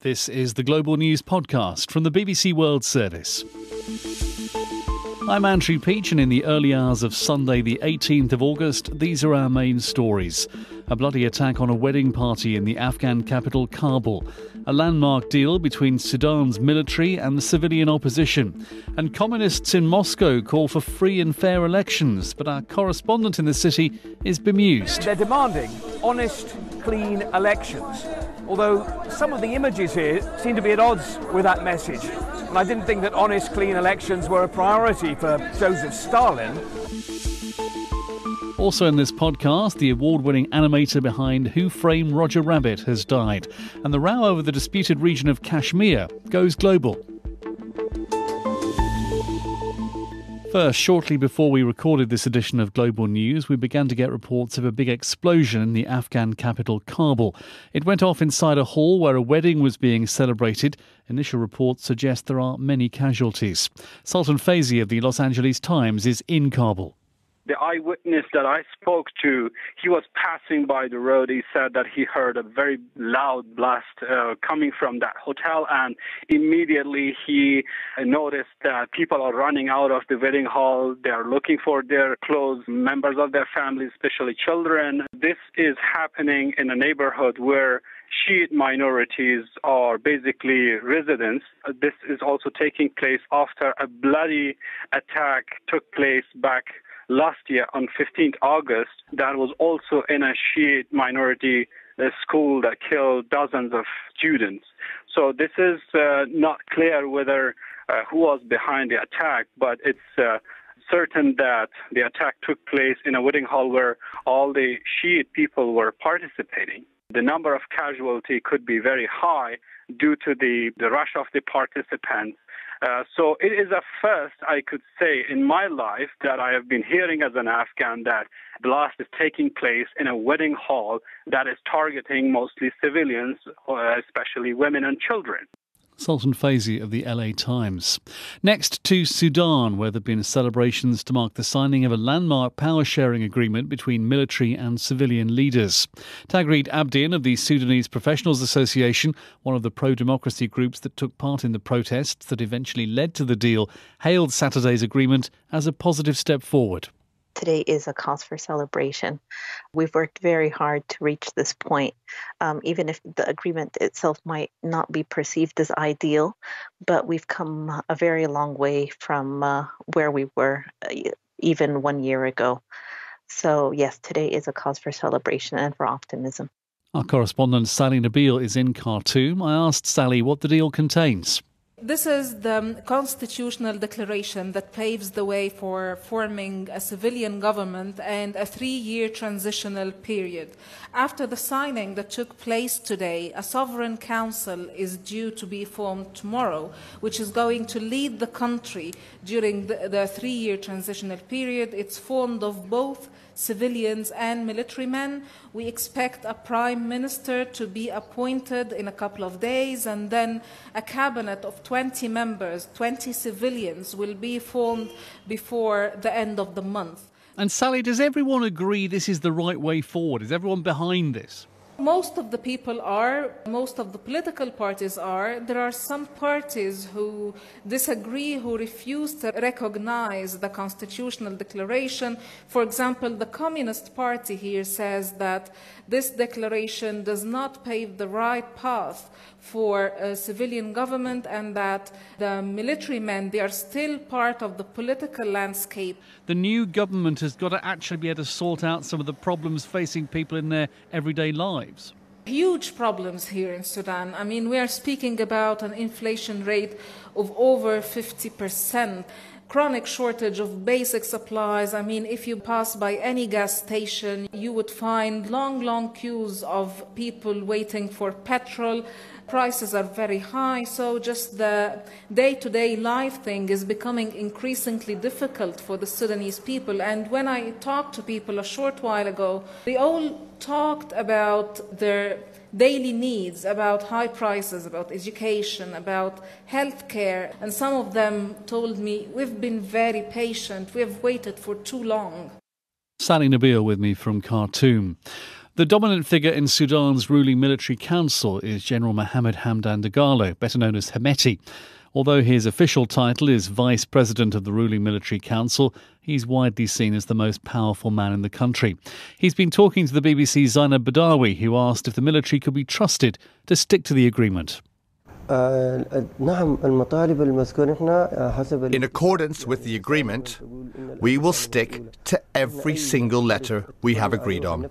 This is the Global News Podcast from the BBC World Service. I'm Andrew Peach, and in the early hours of Sunday the 18th of August, these are our main stories. A bloody attack on a wedding party in the Afghan capital Kabul. A landmark deal between Sudan's military and the civilian opposition. And communists in Moscow call for free and fair elections, but our correspondent in the city is bemused. They're demanding honest, clean elections. Although some of the images here seem to be at odds with that message. And I didn't think that honest, clean elections were a priority for Joseph Stalin. Also in this podcast, the award-winning animator behind Who Framed Roger Rabbit has died, and the row over the disputed region of Kashmir goes global. First, shortly before we recorded this edition of Global News, we began to get reports of a big explosion in the Afghan capital, Kabul. It went off inside a hall where a wedding was being celebrated. Initial reports suggest there are many casualties. Sultan Faizi of the Los Angeles Times is in Kabul. The eyewitness that I spoke to, he was passing by the road. He said that he heard a very loud blast coming from that hotel, and immediately he noticed that people are running out of the wedding hall. They are looking for their close members of their family, especially children. This is happening in a neighborhood where Shiite minorities are basically residents. This is also taking place after a bloody attack took place back last year on 15th August. That was also in a Shiite minority school that killed dozens of students. So this is not clear whether who was behind the attack, but it's certain that the attack took place in a wedding hall where all the Shiite people were participating. The number of casualties could be very high due to the rush of the participants. So it is a first, I could say, in my life that I have been hearing as an Afghan that blast is taking place in a wedding hall that is targeting mostly civilians, especially women and children. Sultan Faizi of the LA Times. Next to Sudan, where there have been celebrations to mark the signing of a landmark power-sharing agreement between military and civilian leaders. Tagreed Abdin of the Sudanese Professionals Association, one of the pro-democracy groups that took part in the protests that eventually led to the deal, hailed Saturday's agreement as a positive step forward. Today is a cause for celebration. We've worked very hard to reach this point, even if the agreement itself might not be perceived as ideal, but we've come a very long way from where we were even 1 year ago. So yes, today is a cause for celebration and for optimism. Our correspondent Sally Nabil is in Khartoum. I asked Sally what the deal contains. This is the constitutional declaration that paves the way for forming a civilian government and a 3-year transitional period. After the signing that took place today, a sovereign council is due to be formed tomorrow, which is going to lead the country during the 3-year transitional period. It's formed of both civilians and military men. We expect a prime minister to be appointed in a couple of days, and then a cabinet of 20 members, 20 civilians, will be formed before the end of the month. And Sally, does everyone agree this is the right way forward? Is everyone behind this? Most of the people are, most of the political parties are. There are some parties who disagree, who refuse to recognize the constitutional declaration. For example, the Communist Party here says that this declaration does not pave the right path for a civilian government, and that the military men, they are still part of the political landscape. The new government has got to actually be able to sort out some of the problems facing people in their everyday lives. Huge problems here in Sudan. I mean, we are speaking about an inflation rate of over 50%. Chronic shortage of basic supplies. I mean, if you pass by any gas station, you would find long queues of people waiting for petrol. Prices are very high, so just the day-to-day life thing is becoming increasingly difficult for the Sudanese people. And when I talked to people a short while ago, they all talked about their daily needs, about high prices, about education, about healthcare. And some of them told me, we've been very patient, we have waited for too long. Sally Nabil with me from Khartoum. The dominant figure in Sudan's ruling military council is General Mohammed Hamdan Dagalo, better known as Hemeti. Although his official title is Vice President of the ruling military council, he's widely seen as the most powerful man in the country. He's been talking to the BBC's Zainab Badawi, who asked if the military could be trusted to stick to the agreement. In accordance with the agreement, we will stick to every single letter we have agreed on.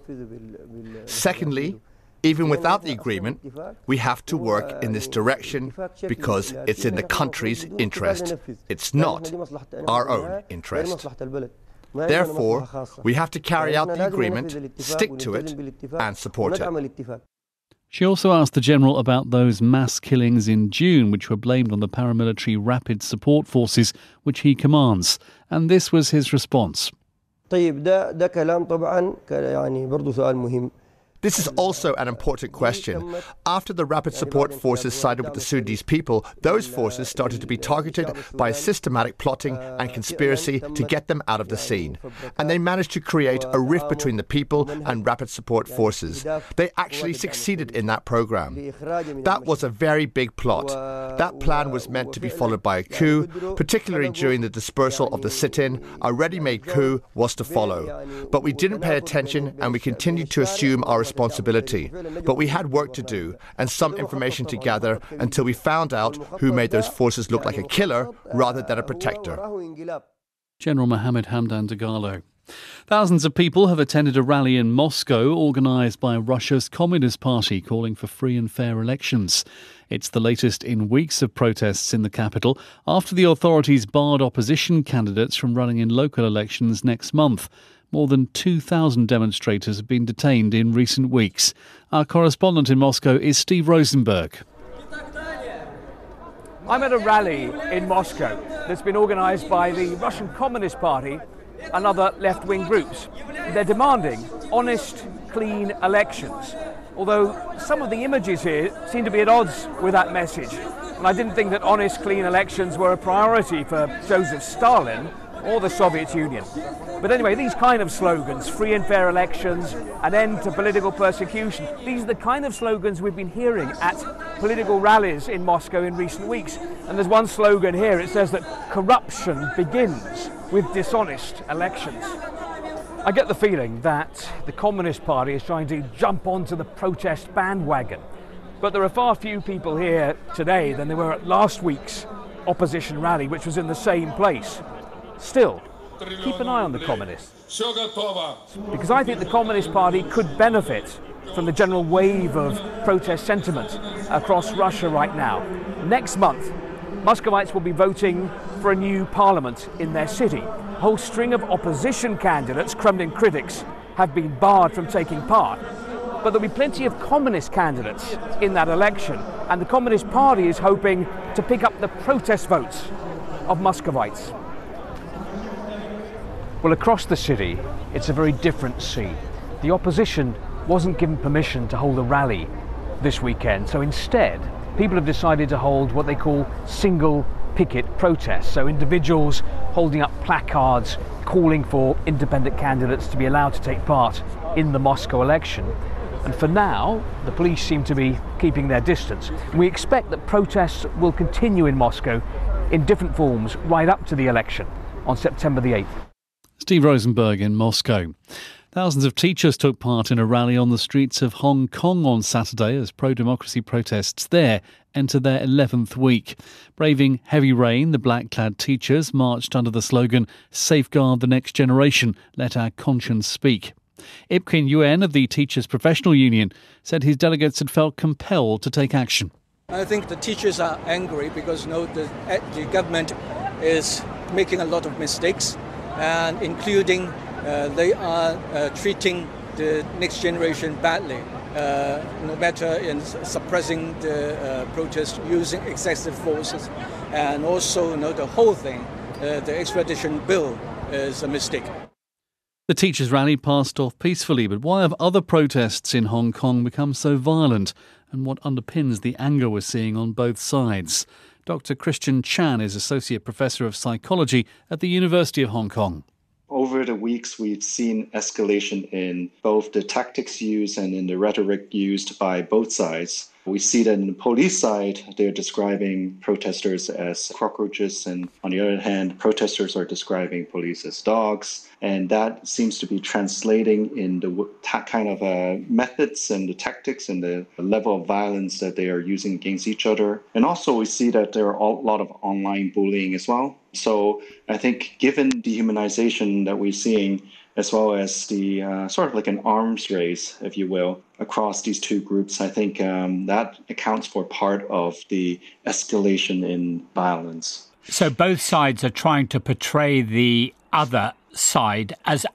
Secondly, even without the agreement, we have to work in this direction because it's in the country's interest. It's not our own interest. Therefore, we have to carry out the agreement, stick to it, and support it. She also asked the General about those mass killings in June, which were blamed on the paramilitary Rapid Support Forces, which he commands. And this was his response. This is also an important question. After the Rapid Support Forces sided with the Sudanese people, those forces started to be targeted by systematic plotting and conspiracy to get them out of the scene. And they managed to create a rift between the people and Rapid Support Forces. They actually succeeded in that program. That was a very big plot. That plan was meant to be followed by a coup, particularly during the dispersal of the sit-in. A ready-made coup was to follow. But we didn't pay attention and we continued to assume our responsibility. But we had work to do and some information to gather until we found out who made those forces look like a killer rather than a protector. General Mohammed Hamdan Dagalo. Thousands of people have attended a rally in Moscow organised by Russia's Communist Party calling for free and fair elections. It's the latest in weeks of protests in the capital after the authorities barred opposition candidates from running in local elections next month. More than 2,000 demonstrators have been detained in recent weeks. Our correspondent in Moscow is Steve Rosenberg. I'm at a rally in Moscow that's been organised by the Russian Communist Party and other left-wing groups. They're demanding honest, clean elections, although some of the images here seem to be at odds with that message. And I didn't think that honest, clean elections were a priority for Joseph Stalin or the Soviet Union. But anyway, these kind of slogans, free and fair elections, an end to political persecution, these are the kind of slogans we've been hearing at political rallies in Moscow in recent weeks. And there's one slogan here, it says that corruption begins with dishonest elections. I get the feeling that the Communist Party is trying to jump onto the protest bandwagon. But there are far fewer people here today than there were at last week's opposition rally, which was in the same place. Still, keep an eye on the communists, because I think the Communist Party could benefit from the general wave of protest sentiment across Russia right now. Next month, Muscovites will be voting for a new parliament in their city. A whole string of opposition candidates, Kremlin critics, have been barred from taking part. But there'll be plenty of communist candidates in that election, and the Communist Party is hoping to pick up the protest votes of Muscovites. Well, across the city, it's a very different scene. The opposition wasn't given permission to hold a rally this weekend, so instead, people have decided to hold what they call single picket protests. So individuals holding up placards calling for independent candidates to be allowed to take part in the Moscow election. And for now, the police seem to be keeping their distance. We expect that protests will continue in Moscow in different forms right up to the election on September the 8th. Steve Rosenberg in Moscow. Thousands of teachers took part in a rally on the streets of Hong Kong on Saturday as pro-democracy protests there enter their 11th week. Braving heavy rain, the black-clad teachers marched under the slogan, "Safeguard the next generation, let our conscience speak." Ip Kin Yuen of the Teachers Professional Union said his delegates had felt compelled to take action. I think the teachers are angry because the government is making a lot of mistakes, and including they are treating the next generation badly, no matter in suppressing the protest using excessive forces, and also the whole thing, the extradition bill is a mistake. The teachers' rally passed off peacefully, but why have other protests in Hong Kong become so violent, and what underpins the anger we're seeing on both sides? Dr. Christian Chan is Associate Professor of Psychology at the University of Hong Kong. over the weeks, we've seen escalation in both the tactics used and in the rhetoric used by both sides. We see that in the police side, they're describing protesters as cockroaches, and on the other hand, protesters are describing police as dogs. And that seems to be translating in the kind of methods and the tactics and the level of violence that they are using against each other. And also we see that there are a lot of online bullying as well. So I think given dehumanization that we're seeing, as well as the sort of like an arms race, if you will, across these two groups, I think that accounts for part of the escalation in violence. So both sides are trying to portray the other side as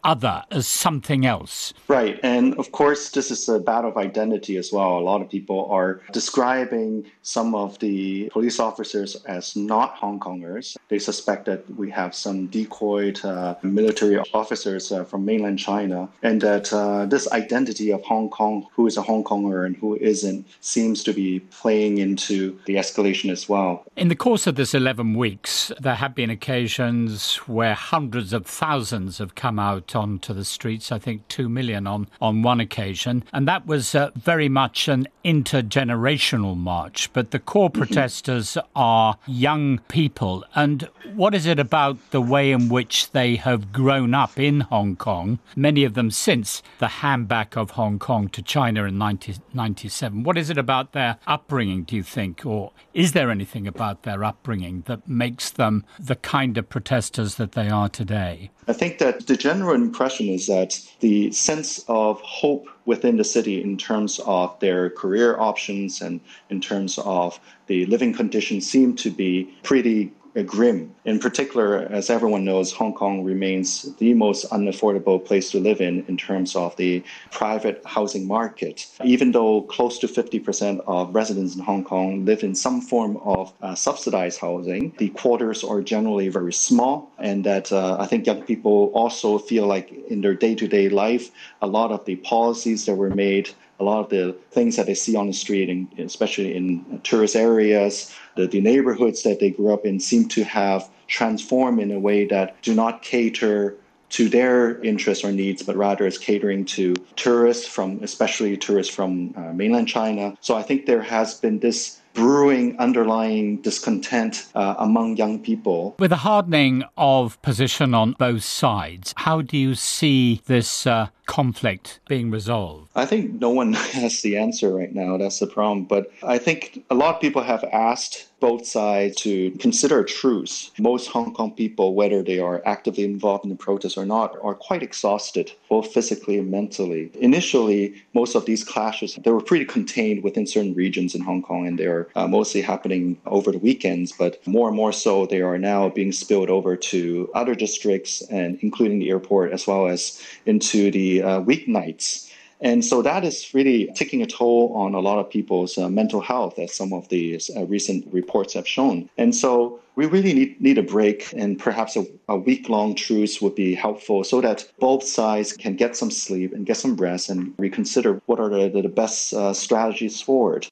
something else. Right. And of course, this is a battle of identity as well. A lot of people are describing some of the police officers as not Hong Kongers. They suspect that we have some decoyed military officers from mainland China, and that this identity of Hong Kong, who is a Hong Konger and who isn't, seems to be playing into the escalation as well. In the course of this 11 weeks, there have been occasions where hundreds of thousands have come out onto the streets, I think 2 million on one occasion. And that was very much an intergenerational march. But the core protesters are young people. And what is it about the way in which they have grown up in Hong Kong, many of them since the handback of Hong Kong to China in 1997? What is it about their upbringing, do you think? Or is there anything about their upbringing that makes them the kind of protesters that they are today? I think that the general impression is that the sense of hope within the city in terms of their career options and in terms of the living conditions seem to be pretty grim. In particular, as everyone knows, Hong Kong remains the most unaffordable place to live in terms of the private housing market. Even though close to 50% of residents in Hong Kong live in some form of subsidized housing, the quarters are generally very small, and that I think young people also feel like in their day-to-day life, a lot of the policies that were made, a lot of the things that they see on the street, and especially in tourist areas, the neighborhoods that they grew up in seem to have transformed in a way that do not cater to their interests or needs, but rather is catering to tourists especially tourists from mainland China. So I think there has been this brewing underlying discontent among young people. With a hardening of position on both sides, how do you see this conflict being resolved? I think no one has the answer right now. That's the problem. But I think a lot of people have asked both sides to consider a truce. Most Hong Kong people, whether they are actively involved in the protests or not, are quite exhausted, both physically and mentally. Initially, most of these clashes, they were pretty contained within certain regions in Hong Kong, and they're mostly happening over the weekends. But more and more so, they are now being spilled over to other districts, and including the airport, as well as into the weeknights. And so that is really taking a toll on a lot of people's mental health, as some of the recent reports have shown. And so we really need a break, and perhaps a week-long truce would be helpful so that both sides can get some sleep and get some rest and reconsider what are the best strategies forward.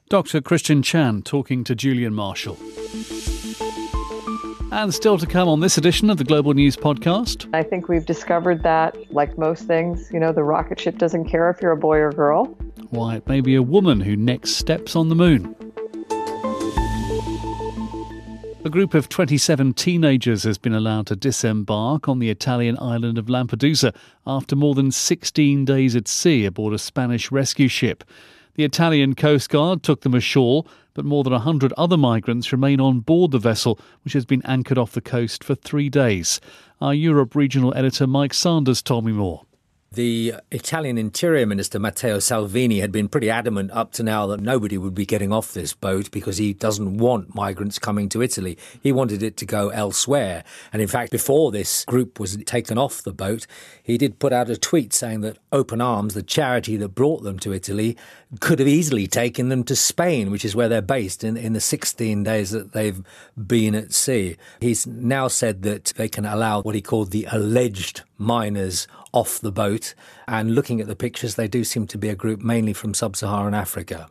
Dr. Christian Chan talking to Julian Marshall. And still to come on this edition of the Global News Podcast. I think we've discovered that, like most things, the rocket ship doesn't care if you're a boy or girl. Why it may be a woman who next steps on the moon. A group of 27 teenagers has been allowed to disembark on the Italian island of Lampedusa after more than 16 days at sea aboard a Spanish rescue ship. The Italian Coast Guard took them ashore, but more than 100 other migrants remain on board the vessel, which has been anchored off the coast for 3 days. Our Europe regional editor Mike Sanders told me more. The Italian Interior Minister Matteo Salvini had been pretty adamant up to now that nobody would be getting off this boat because he doesn't want migrants coming to Italy. He wanted it to go elsewhere. And in fact, before this group was taken off the boat, he did put out a tweet saying that Open Arms, the charity that brought them to Italy, could have easily taken them to Spain, which is where they're based in the 16 days that they've been at sea. He's now said that they can allow what he called the alleged minors off the boat. And looking at the pictures, they do seem to be a group mainly from sub-Saharan Africa.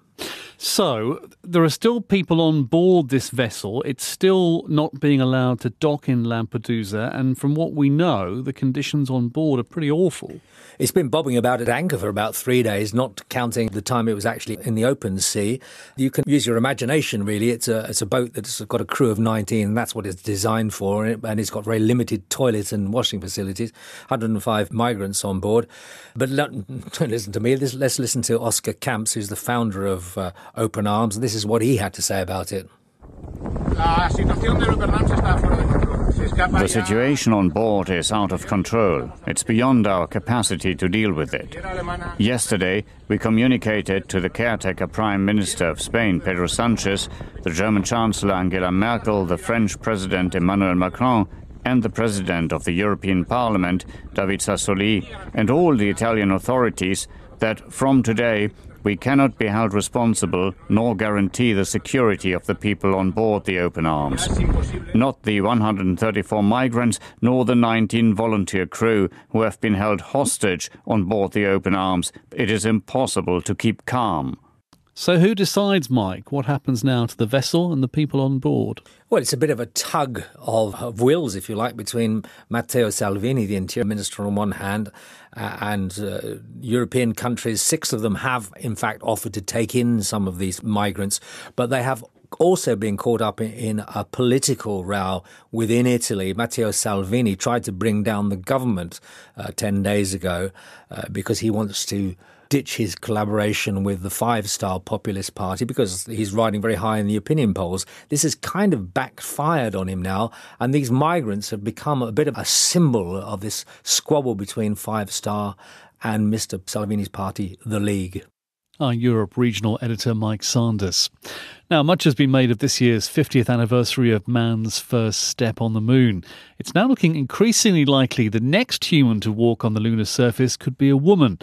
So there are still people on board this vessel. It's still not being allowed to dock in Lampedusa. And from what we know, the conditions on board are pretty awful. It's been bobbing about at anchor for about 3 days, not counting the time it was actually in the open sea. You can use your imagination, really. It's a boat that's got a crew of 19, and that's what it's designed for. And it's got very limited toilet and washing facilities, 105 migrants on board. But don't listen to me. Let's listen to Oscar Camps, who's the founder of Open Arms. And this is what he had to say about it. The situation on board is out of control. It's beyond our capacity to deal with it. Yesterday, we communicated to the caretaker Prime Minister of Spain, Pedro Sanchez, the German Chancellor Angela Merkel, the French President Emmanuel Macron, and the President of the European Parliament, David Sassoli, and all the Italian authorities that from today we cannot be held responsible nor guarantee the security of the people on board the Open Arms. Not the 134 migrants nor the 19 volunteer crew who have been held hostage on board the Open Arms. It is impossible to keep calm. So who decides, Mike, what happens now to the vessel and the people on board? Well, it's a bit of a tug of wills, if you like, between Matteo Salvini, the Interior Minister, on one hand, and European countries. 6 of them have, in fact, offered to take in some of these migrants, but they have also been caught up in a political row within Italy. Matteo Salvini tried to bring down the government 10 days ago because he wants to ditch his collaboration with the five-star populist party because he's riding very high in the opinion polls. This has kind of backfired on him now, and these migrants have become a bit of a symbol of this squabble between Five-Star and Mr. Salvini's party, the League. Our Europe regional editor Mike Sanders. Now, much has been made of this year's 50th anniversary of man's first step on the moon. It's now looking increasingly likely the next human to walk on the lunar surface could be a woman.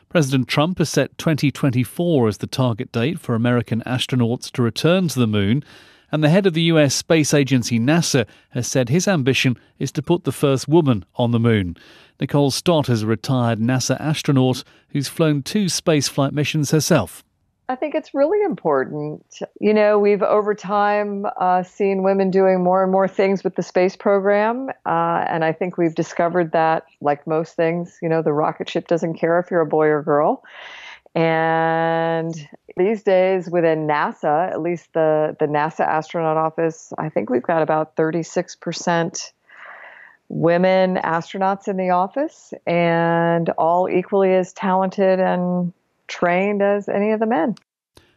President Trump has set 2024 as the target date for American astronauts to return to the moon, and the head of the US space agency NASA has said his ambition is to put the first woman on the moon. Nicole Stott is a retired NASA astronaut who's flown 2 spaceflight missions herself. I think it's really important. You know, we've over time seen women doing more and more things with the space program. And I think we've discovered that, like most things, you know, the rocket ship doesn't care if you're a boy or girl. And these days within NASA, at least the NASA astronaut office, I think we've got about 36% women astronauts in the office, and all equally as talented and trained as any of the men.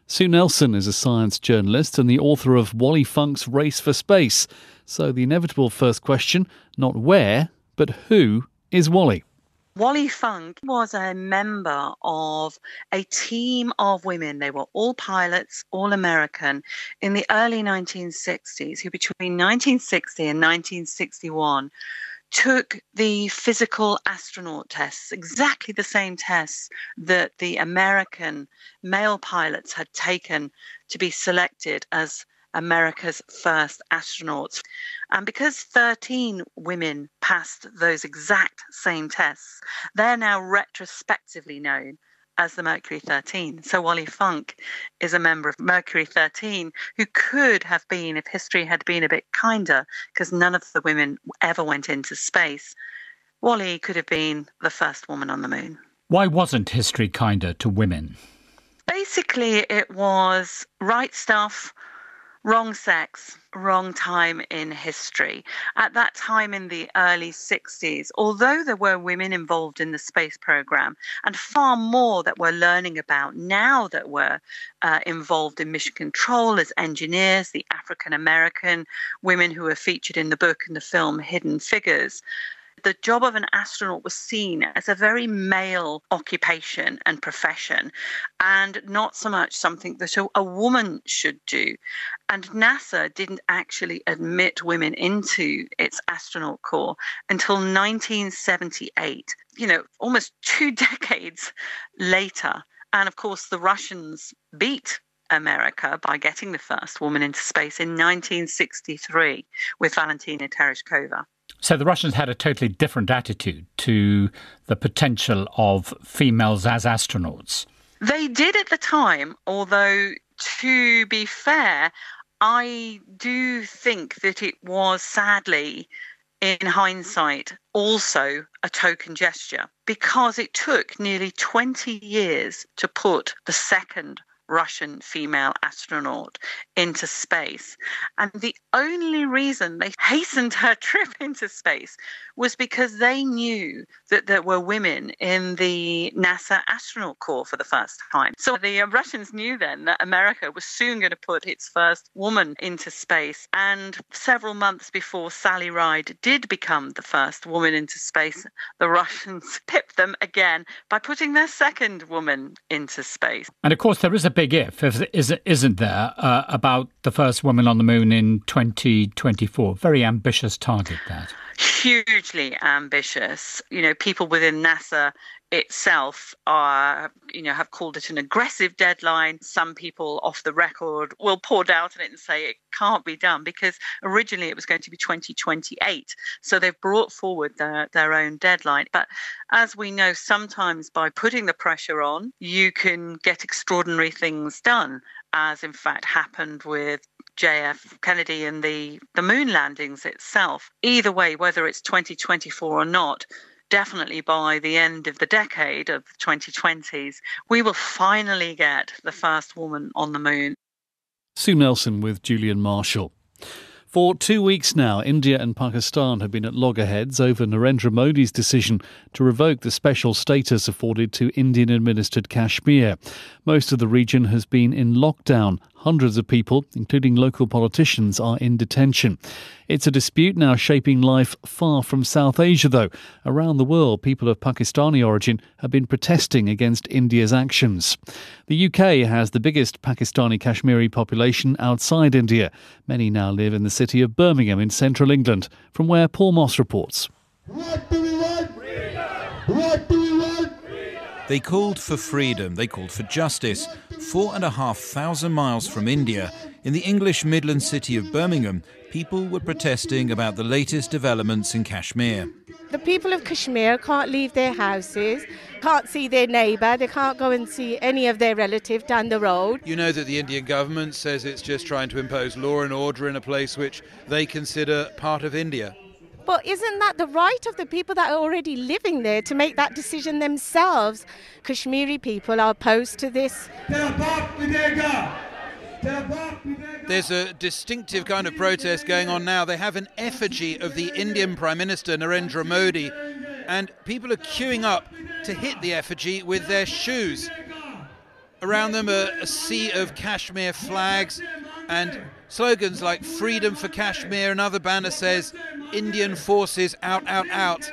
Sue Nelson is a science journalist and the author of Wally Funk's Race for Space. So the inevitable first question, not where, but who is Wally? Wally Funk was a member of a team of women. They were all pilots, all American, in the early 1960s, who between 1960 and 1961 took the physical astronaut tests, exactly the same tests that the American male pilots had taken to be selected as America's first astronauts. And because 13 women passed those exact same tests, they're now retrospectively known as the Mercury 13. So Wally Funk is a member of Mercury 13 who could have been, if history had been a bit kinder, because none of the women ever went into space, Wally could have been the first woman on the moon. Why wasn't history kinder to women? Basically, it was right stuff, wrong sex, wrong time in history. At that time in the early 60s, although there were women involved in the space program and far more that we're learning about now that were involved in mission control as engineers, the African American women who are featured in the book and the film Hidden Figures, the job of an astronaut was seen as a very male occupation and profession, and not so much something that a woman should do. And NASA didn't actually admit women into its astronaut corps until 1978, you know, almost 2 decades later. And of course, the Russians beat America by getting the first woman into space in 1963 with Valentina Tereshkova. So the Russians had a totally different attitude to the potential of females as astronauts. They did at the time, although, to be fair, I do think that it was sadly, in hindsight, also a token gesture, because it took nearly 20 years to put the second Russian female astronaut into space. And the only reason they hastened her trip into space was because they knew that there were women in the NASA astronaut corps for the first time. So the Russians knew then that America was soon going to put its first woman into space. And several months before Sally Ride did become the first woman into space, the Russians pipped them again by putting their second woman into space. And of course, there is a big if, isn't there, about the first woman on the moon in 2024. Very ambitious target, that. Hugely ambitious. You know, people within NASA itself are, have called it an aggressive deadline. Some people off the record will pour doubt on it and say it can't be done because originally it was going to be 2028. So they've brought forward their own deadline. But as we know, sometimes by putting the pressure on, you can get extraordinary things done, as in fact happened with JF Kennedy and the moon landings itself. Either way, whether it's 2024 or not, definitely by the end of the decade of the 2020s, we will finally get the first woman on the moon. Sue Nelson with Julian Marshall. For 2 weeks now, India and Pakistan have been at loggerheads over Narendra Modi's decision to revoke the special status afforded to Indian-administered Kashmir. Most of the region has been in lockdown. Hundreds of people, including local politicians, are in detention. It's a dispute now shaping life far from South Asia, though. Around the world, people of Pakistani origin have been protesting against India's actions. The UK has the biggest Pakistani Kashmiri population outside India. Many now live in the city of Birmingham in central England, from where Paul Moss reports. What do we want? Freedom! What do we want? They called for freedom, they called for justice. 4,500 miles from India, in the English Midland city of Birmingham, people were protesting about the latest developments in Kashmir. The people of Kashmir can't leave their houses, can't see their neighbour, they can't go and see any of their relatives down the road. You know that the Indian government says it's just trying to impose law and order in a place which they consider part of India. But isn't that the right of the people that are already living there to make that decision themselves? Kashmiri people are opposed to this. There's a distinctive kind of protest going on now. They have an effigy of the Indian Prime Minister Narendra Modi, and people are queuing up to hit the effigy with their shoes. Around them a sea of Kashmir flags and slogans like "Freedom for Kashmir." Another banner says "Indian forces out, out, out."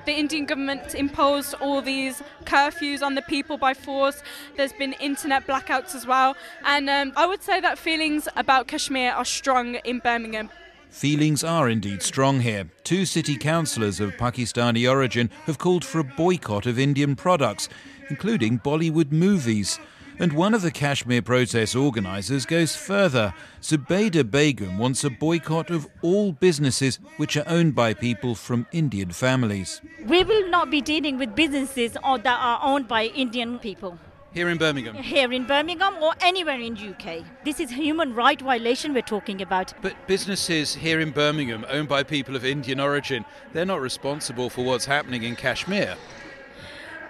The Indian government imposed all these curfews on the people by force. There's been internet blackouts as well. And I would say that feelings about Kashmir are strong in Birmingham. Feelings are indeed strong here. 2 city councillors of Pakistani origin have called for a boycott of Indian products, including Bollywood movies. And one of the Kashmir protest organisers goes further. Zubaydah Begum wants a boycott of all businesses which are owned by people from Indian families. We will not be dealing with businesses that are owned by Indian people. Here in Birmingham? Here in Birmingham or anywhere in UK. This is a human right violation we're talking about. But businesses here in Birmingham owned by people of Indian origin, they're not responsible for what's happening in Kashmir.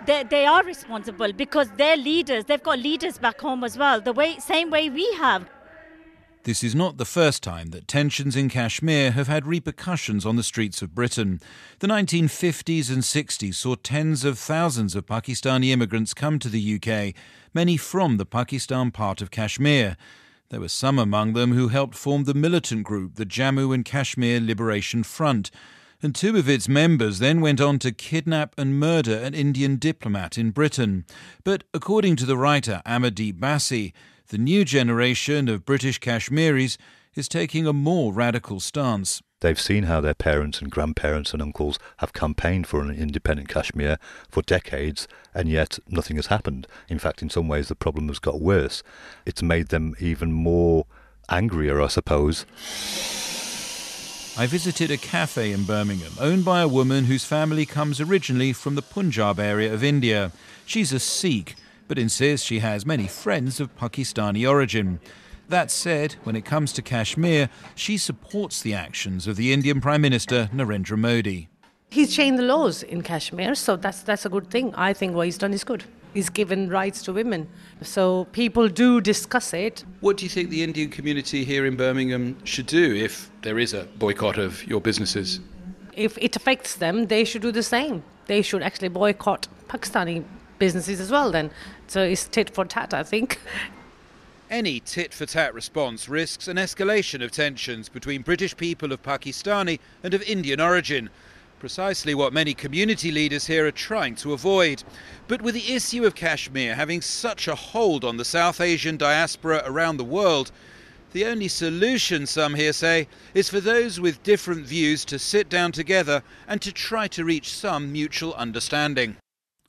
They are responsible because they're leaders. They've got leaders back home as well, same way we have. This is not the first time that tensions in Kashmir have had repercussions on the streets of Britain. The 1950s and 60s saw tens of thousands of Pakistani immigrants come to the UK, many from the Pakistan part of Kashmir. There were some among them who helped form the militant group, the Jammu and Kashmir Liberation Front. And 2 of its members then went on to kidnap and murder an Indian diplomat in Britain. But according to the writer Amardeep Bassi, the new generation of British Kashmiris is taking a more radical stance. They've seen how their parents and grandparents and uncles have campaigned for an independent Kashmir for decades, and yet nothing has happened. In fact, in some ways, the problem has got worse. It's made them even more angrier, I suppose. I visited a cafe in Birmingham, owned by a woman whose family comes originally from the Punjab area of India. She's a Sikh, but insists she has many friends of Pakistani origin. That said, when it comes to Kashmir, she supports the actions of the Indian Prime Minister Narendra Modi. He's changed the laws in Kashmir, so that's a good thing. I think what he's done is good. He's given rights to women. So people do discuss it. What do you think the Indian community here in Birmingham should do if there is a boycott of your businesses? If it affects them, they should do the same. They should actually boycott Pakistani businesses as well then. So it's tit for tat, I think. Any tit-for-tat response risks an escalation of tensions between British people of Pakistani and of Indian origin. Precisely what many community leaders here are trying to avoid. But with the issue of Kashmir having such a hold on the South Asian diaspora around the world, the only solution, some here say, is for those with different views to sit down together and to try to reach some mutual understanding.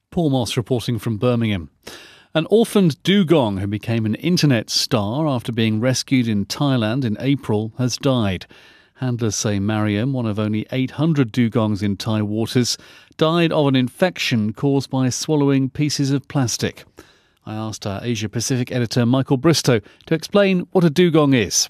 Paul Moss reporting from Birmingham. An orphaned dugong who became an internet star after being rescued in Thailand in April has died. Handlers say Mariam, one of only 800 dugongs in Thai waters, died of an infection caused by swallowing pieces of plastic. I asked our Asia-Pacific editor Michael Bristow to explain what a dugong is.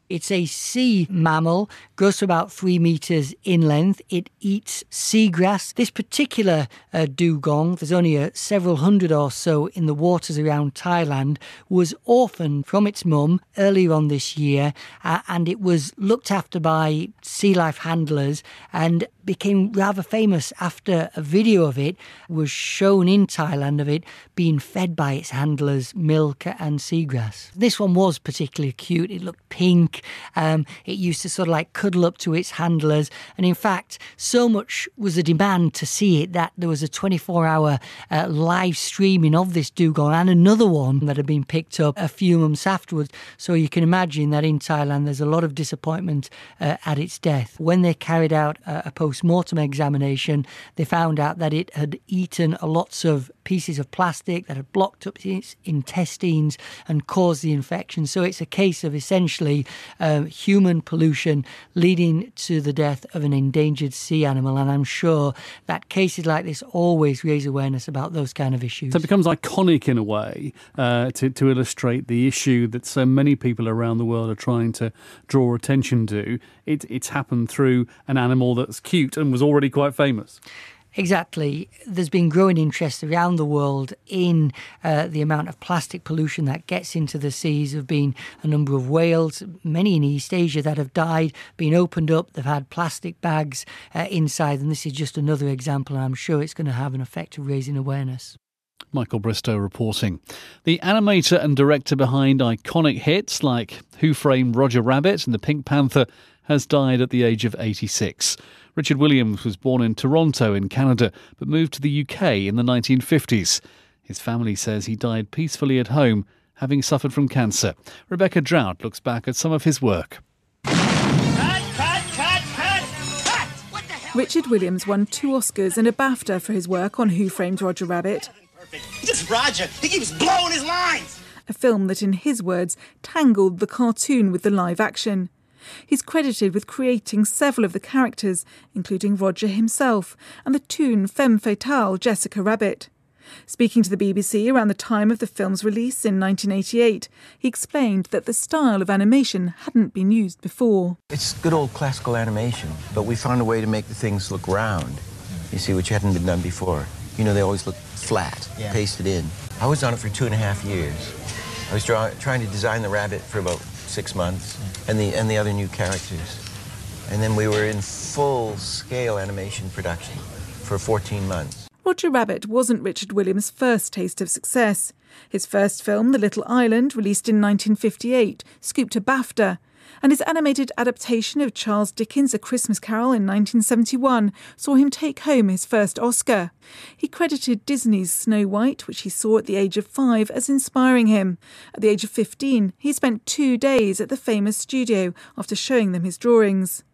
It's a sea mammal, grows to about 3 metres in length. It eats seagrass. This particular dugong, there's only several hundred or so in the waters around Thailand, was orphaned from its mum earlier on this year, and it was looked after by sea life handlers and became rather famous after a video of it was shown in Thailand of it being fed by its handlers milk and seagrass. This one was particularly cute. It looked pink. It used to sort of like cuddle up to its handlers. And in fact, so much was the demand to see it that there was a 24-hour live streaming of this dugong and another one that had been picked up a few months afterwards. So you can imagine that in Thailand there's a lot of disappointment at its death. When they carried out a post-mortem examination, they found out that it had eaten lots of pieces of plastic that had blocked up its intestines and caused the infection. So it's a case of essentially human pollution leading to the death of an endangered sea animal. And I'm sure that cases like this always raise awareness about those kind of issues. So it becomes iconic in a way to illustrate the issue that so many people around the world are trying to draw attention to. It's happened through an animal that's cute and was already quite famous. Exactly. There's been growing interest around the world in the amount of plastic pollution that gets into the seas. There have been a number of whales, many in East Asia, that have died, been opened up. They've had plastic bags inside, and this is just another example, and I'm sure it's going to have an effect of raising awareness. Michael Bristow reporting. The animator and director behind iconic hits like Who Framed Roger Rabbit and The Pink Panther has died at the age of 86. Richard Williams was born in Toronto in Canada but moved to the UK in the 1950s. His family says he died peacefully at home, having suffered from cancer. Rebecca Drought looks back at some of his work. Richard Williams won 2 Oscars and a BAFTA for his work on Who Framed Roger Rabbit. Just Roger. He keeps blowing his lines. A film that, in his words, tangled the cartoon with the live action. He's credited with creating several of the characters, including Roger himself and the toon femme fatale Jessica Rabbit. Speaking to the BBC around the time of the film's release in 1988, he explained that the style of animation hadn't been used before. It's good old classical animation, but we found a way to make the things look round, you see, which hadn't been done before. You know, they always look flat, pasted in. I was on it for 2.5 years. I was trying to design the rabbit for about 6 months, and the other new characters. And then we were in full-scale animation production for 14 months. Roger Rabbit wasn't Richard Williams' first taste of success. His first film, The Little Island, released in 1958, scooped a BAFTA, and his animated adaptation of Charles Dickens' A Christmas Carol in 1971 saw him take home his first Oscar. He credited Disney's Snow White, which he saw at the age of 5, as inspiring him. At the age of 15, he spent 2 days at the famous studio after showing them his drawings.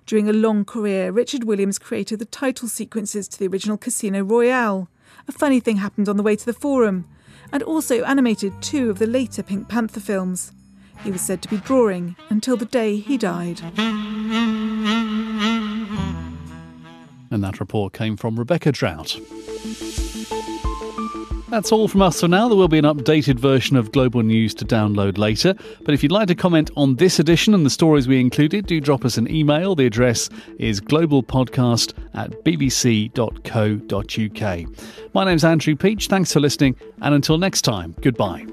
During a long career, Richard Williams created the title sequences to the original Casino Royale. A funny thing happened on the way to the Forum, and also animated 2 of the later Pink Panther films. He was said to be drawing until the day he died. And that report came from Rebecca Drought. That's all from us for now. There will be an updated version of Global News to download later. But if you'd like to comment on this edition and the stories we included, do drop us an email. The address is globalpodcast@bbc.co.uk. My name's Andrew Peach. Thanks for listening, and until next time, goodbye.